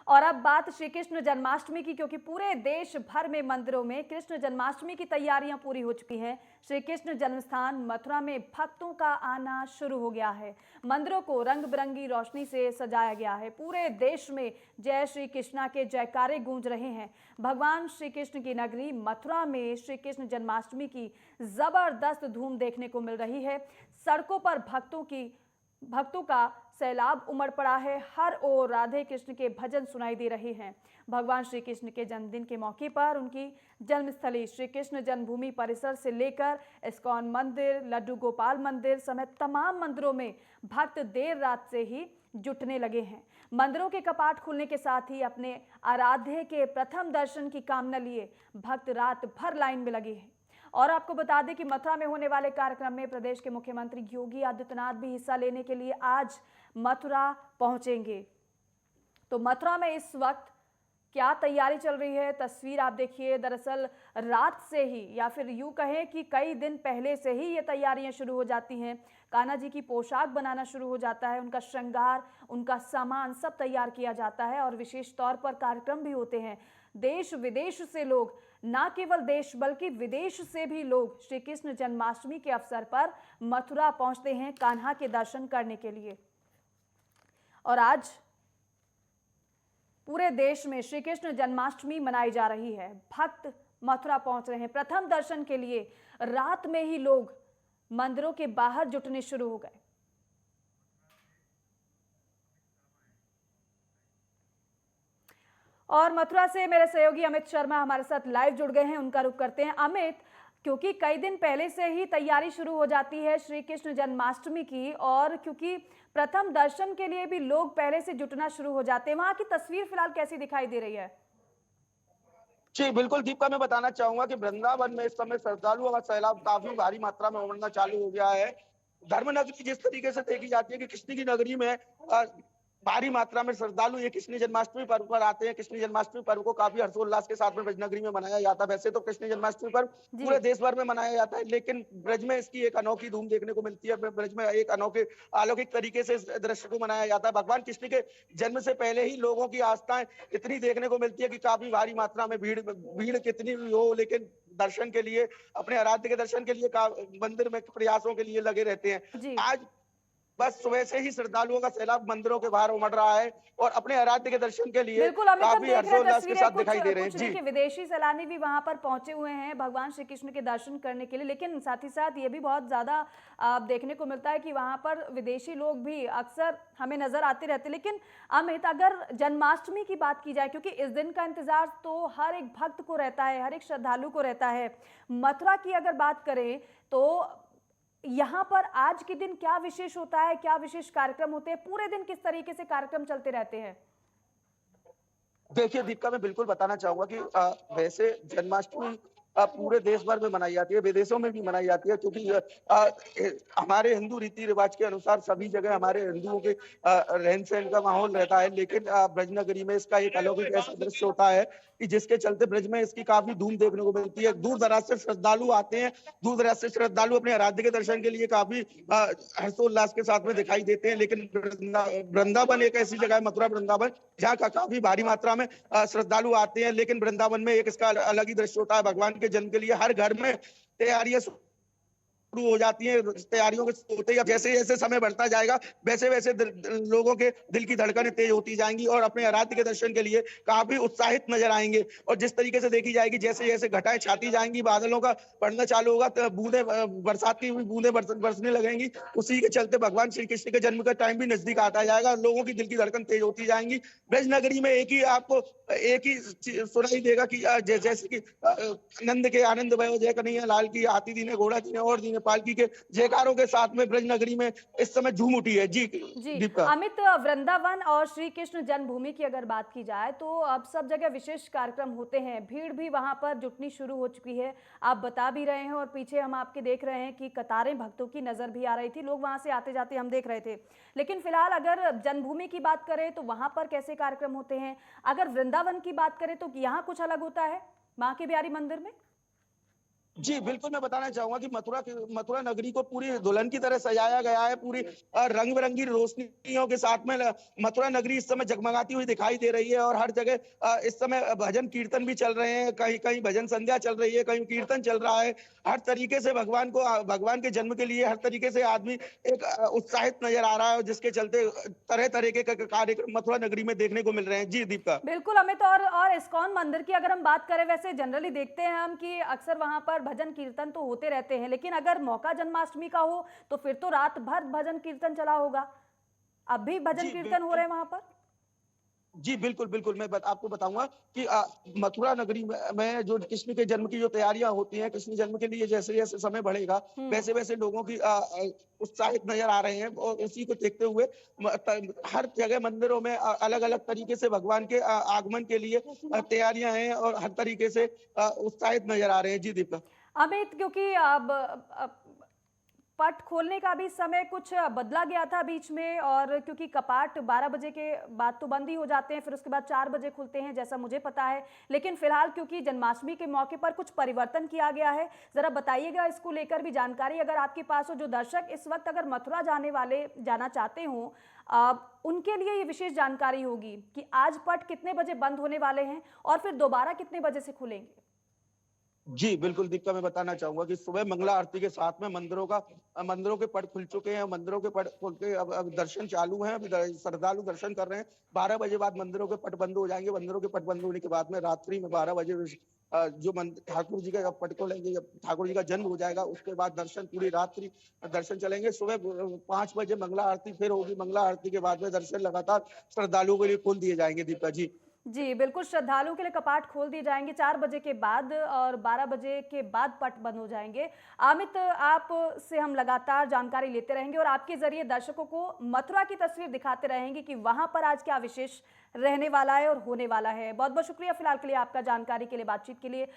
और अब बात श्री कृष्ण जन्माष्टमी की, क्योंकि पूरे देश भर में मंदिरों में कृष्ण जन्माष्टमी की तैयारियां पूरी हो चुकी हैं। श्री कृष्ण जन्मस्थान मथुरा में भक्तों का आना शुरू हो गया है। मंदिरों को रंग बिरंगी रोशनी से सजाया गया है। पूरे देश में जय श्री कृष्णा के जयकारे गूंज रहे हैं। भगवान श्री कृष्ण की नगरी मथुरा में श्री कृष्ण जन्माष्टमी की जबरदस्त धूम देखने को मिल रही है। सड़कों पर भक्तों का सैलाब उमड़ पड़ा है। हर ओर राधे कृष्ण के भजन सुनाई दे रहे हैं। भगवान श्री कृष्ण के जन्मदिन के मौके पर उनकी जन्मस्थली श्री कृष्ण जन्मभूमि परिसर से लेकर इस्कॉन मंदिर, लड्डू गोपाल मंदिर समेत तमाम मंदिरों में भक्त देर रात से ही जुटने लगे हैं। मंदिरों के कपाट खुलने के साथ ही अपने आराध्य के प्रथम दर्शन की कामना लिए भक्त रात भर लाइन में लगे हैं। और आपको बता दें कि मथुरा में होने वाले कार्यक्रम में प्रदेश के मुख्यमंत्री योगी आदित्यनाथ भी हिस्सा लेने के लिए आज मथुरा पहुंचेंगे। तो मथुरा में इस वक्त क्या तैयारी चल रही है, तस्वीर आप देखिए। दरअसल रात से ही, या फिर यूं कहें कि कई दिन पहले से ही ये तैयारियां शुरू हो जाती हैं। कान्हा जी की पोशाक बनाना शुरू हो जाता है, उनका श्रृंगार, उनका सामान सब तैयार किया जाता है और विशेष तौर पर कार्यक्रम भी होते हैं। देश विदेश से लोग, ना केवल देश बल्कि विदेश से भी लोग श्री कृष्ण जन्माष्टमी के अवसर पर मथुरा पहुंचते हैं कान्हा के दर्शन करने के लिए। और आज पूरे देश में श्री कृष्ण जन्माष्टमी मनाई जा रही है। भक्त मथुरा पहुंच रहे हैं। प्रथम दर्शन के लिए रात में ही लोग मंदिरों के बाहर जुटने शुरू हो गए। और मथुरा से मेरे सहयोगी अमित शर्मा हमारे साथ लाइव जुड़ गए हैं, उनका रुख करते हैं। अमित, क्योंकि कई दिन पहले से ही तैयारी शुरू हो जाती है श्री कृष्ण जन्माष्टमी की, और क्योंकि प्रथम दर्शन के लिए भी लोग पहले से जुटना शुरू हो जाते हैं, वहां की तस्वीर फिलहाल कैसी दिखाई दे रही है? जी, बिल्कुल दीपिका, मैं बताना चाहूँगा कि वृंदावन में इस समय श्रद्धालुओं का सैलाब काफ़ी भारी मात्रा में उमड़ना चालू हो गया है। धर्म नगरी जिस तरीके से देखी जाती है कि कृष्ण की नगरी में भारी मात्रा में श्रद्धालु ये कृष्ण जन्माष्टमी पर्व पर आते हैं। कृष्ण जन्माष्टमी पर्व को काफ़ी हर्षोल्लास के साथ में ब्रज नगरी में मनाया जाता है। वैसे तो कृष्ण जन्माष्टमी पर्व जी। पूरे देश भर में मनाया जाता है, लेकिन ब्रज में इसकी एक अनोखी धूम देखने को मिलती है। ब्रज में एक अनोखे अलौकिक तरीके से इस दृश्य को मनाया जाता है। भगवान कृष्ण के जन्म से पहले ही लोगों की आस्थाएं इतनी देखने को मिलती है कि काफी भारी मात्रा में भीड़ कितनी भी हो, लेकिन दर्शन के लिए, अपने आराध्य के दर्शन के लिए मंदिर में प्रयासों के लिए लगे रहते हैं। जी आज बस सुबह से ही श्रद्धालुओं का सैलाब मंदिरों के बाहर उमड़ रहा है और अपने आराध्य के दर्शन के लिए बिल्कुल अमित, हम काफी देख रहे हैं हर्षोल्लास के तस्वीरें, साथ कुछ दिखाई दे रहे हैं। कुछ जी, देखिए विदेशी सैलानी भी वहां पर पहुंचे हुए हैं भगवान श्री कृष्ण के दर्शन करने के लिए, लेकिन साथ ही साथ ये भी बहुत ज्यादा देखने को मिलता है कि वहां पर विदेशी लोग भी अक्सर हमें नजर आते रहते। लेकिन अमित, अगर जन्माष्टमी की बात की जाए, क्योंकि इस दिन का इंतजार तो हर एक भक्त को रहता है, हर एक श्रद्धालु को रहता है, मथुरा की अगर बात करें तो यहाँ पर आज के दिन क्या विशेष होता है, क्या विशेष कार्यक्रम होते हैं, पूरे दिन किस तरीके से कार्यक्रम चलते रहते हैं? देखिए दीपिका, मैं बिल्कुल बताना चाहूंगा कि वैसे जन्माष्टमी पूरे देश भर में मनाई जाती है, विदेशों में भी मनाई जाती है, क्योंकि हमारे हिंदू रीति रिवाज के अनुसार सभी जगह हमारे हिंदुओं के रहन सहन का माहौल रहता है। लेकिन ब्रज नगरी में इसका एक अलौकिक ऐसा दृश्य होता है कि जिसके चलते ब्रज में इसकी काफी धूम देखने को मिलती है। दूर दराज से श्रद्धालु आते हैं, दूर दराज से श्रद्धालु अपने आराध्य के दर्शन के लिए काफी हर्षोल्लास के साथ में दिखाई देते हैं। लेकिन वृंदावन एक ऐसी जगह है, मथुरा वृंदावन, जहाँ का काफी भारी मात्रा में श्रद्धालु आते हैं। लेकिन वृंदावन में एक इसका अलग ही दृश्य होता है। भगवान के जन्म के लिए हर घर में तैयारियां शुरू हो जाती है। तैयारियों के होते ही जैसे जैसे समय बढ़ता जाएगा, वैसे वैसे लोगों के दिल की धड़कनें तेज होती जाएंगी और अपने आराध्य के दर्शन के लिए काफी उत्साहित नजर आएंगे। और जिस तरीके से देखी जाएगी, जैसे जैसे घटाएं छाती जाएंगी, बादलों का पड़ना चालू होगा, तो बूंदे बरसात की बूंदे बरसने लगेंगी। उसी के चलते भगवान श्री कृष्ण के जन्म का टाइम भी नजदीक आता जाएगा और लोगों की दिल की धड़कन तेज होती जाएंगी। ब्रज नगरी में एक ही सुनाई देगा कि जैसे कि नंद के आनंद भयो जय कन्हैया लाल की, हाथी दीने, घोड़ा दीने और दीने पालकी के जयकारों के साथ में ब्रज नगरी में इस समय झूम उठी है। जी जी दीपिका। अमित, वृंदावन और श्री कृष्ण जन्मभूमि की अगर बात की जाए तो अब सब जगह विशेष कार्यक्रम होते हैं, भीड़ भी वहां पर जुटनी शुरू हो चुकी है। आप बता भी रहे हैं और पीछे हम आपके देख रहे हैं कि कतारें भक्तों की नजर भी आ रही थी, लोग वहां से आते जाते हम देख रहे थे। लेकिन फिलहाल अगर जन्मभूमि की बात करें तो वहां पर कैसे कार्यक्रम होते हैं, अगर वृंदावन की बात करें तो यहाँ कुछ अलग होता है माँ के बिहारी मंदिर में? जी, बिल्कुल, मैं बताना चाहूँगा कि मथुरा नगरी को पूरी दुल्हन की तरह सजाया गया है, पूरी रंग-बिरंगी रोशनियों के साथ में ल मथुरा नगरी इस समय जगमगाती हुई दिखाई दे रही है और हर जगह इस समय भजन कीर्तन भी चल रहे हैं, कहीं-कहीं भजन संध्या चल रही है, कहीं कीर्तन चल रहा है। हर तरीके से भगवान के जन्म के लिए हर तरीके से आदमी एक उत्साहित नज़र आ रहा है, जिसके चलते तरह-तरह के क कार्यक्रम मथुरा नगरी में देखने को मिल रहे हैं। जी, दीपिका। बिल्कुल अमित, और इस्कॉन मंदिर की अगर हम बात करें, वैसे जनरली देखते हैं हम कि अक्सर वहां पर भजन कीर्तन तो होते रहते हैं, लेकिन अगर मौका जन्माष्टमी का हो तो फिर तो रात भर भजन कीर्तन चला होगा। अब भी भजन जी, कीर्तन हो रहे बिल्कुल। हैं वहां पर? जी, बिल्कुल, बिल्कुल। आपको बताऊँगा कि मथुरा नगरी में जो कृष्ण के जन्म की जो तैयारियाँ होती हैं, कृष्ण जन्म के लिए जैसे-जैसे समय बढ़ेगा, हम्म। वैसे-वैसे लोगों की उत्साहित नज़र आ रहे हैं और उसी को देखते हुए हर जगह मंदिरों में अलग-अलग तरीके से भगवान के आगमन के लिए तैयारियाँ हैं और हर तरीके से उत्साहित नज़र आ रहे हैं। जी, दीपक। अमित, क्योंकि अब पट खोलने का भी समय कुछ बदला गया था बीच में, और क्योंकि कपाट 12 बजे के बाद तो बंद ही हो जाते हैं, फिर उसके बाद 4 बजे खुलते हैं जैसा मुझे पता है। लेकिन फिलहाल क्योंकि जन्माष्टमी के मौके पर कुछ परिवर्तन किया गया है, जरा बताइएगा इसको लेकर भी जानकारी अगर आपके पास हो। जो दर्शक इस वक्त अगर मथुरा जाना चाहते हों, उनके लिए ये विशेष जानकारी होगी कि आज पट कितने बजे बंद होने वाले हैं और फिर दोबारा कितने बजे से खुलेंगे। जी, बिल्कुल दीपिका, मैं बताना चाहूँगा कि सुबह मंगला आरती के साथ में मंदिरों के पट खुल चुके हैं, मंदिरों के पट खोल के अब दर्शन चालू हैं, अभी श्रद्धालु दर्शन कर रहे हैं। 12 बजे बाद मंदिरों के पट बंद हो जाएँगे, मंदिरों के पट बंद होने के बाद में रात्रि में 12 बजे जो ठाकुर जी का जब पट खोलेंगे, जब ठाकुर जी का जन्म हो जाएगा, उसके बाद दर्शन पूरी रात्रि दर्शन चलेंगे। सुबह 5 बजे मंगला आरती फिर होगी, मंगला आरती के बाद में दर्शन लगातार श्रद्धालुओं के लिए खोल दिए जाएँगे दीपिका। जी। जी, बिल्कुल, श्रद्धालुओं के लिए कपाट खोल दिए जाएँगे 4 बजे के बाद, और 12 बजे के बाद पट बंद हो जाएँगे। अमित, आपसे हम लगातार जानकारी लेते रहेंगे और आपके ज़रिए दर्शकों को मथुरा की तस्वीर दिखाते रहेंगे कि वहाँ पर आज क्या विशेष रहने वाला है और होने वाला है। बहुत-बहुत शुक्रिया फिलहाल के लिए, आपका जानकारी के लिए, बातचीत के लिए।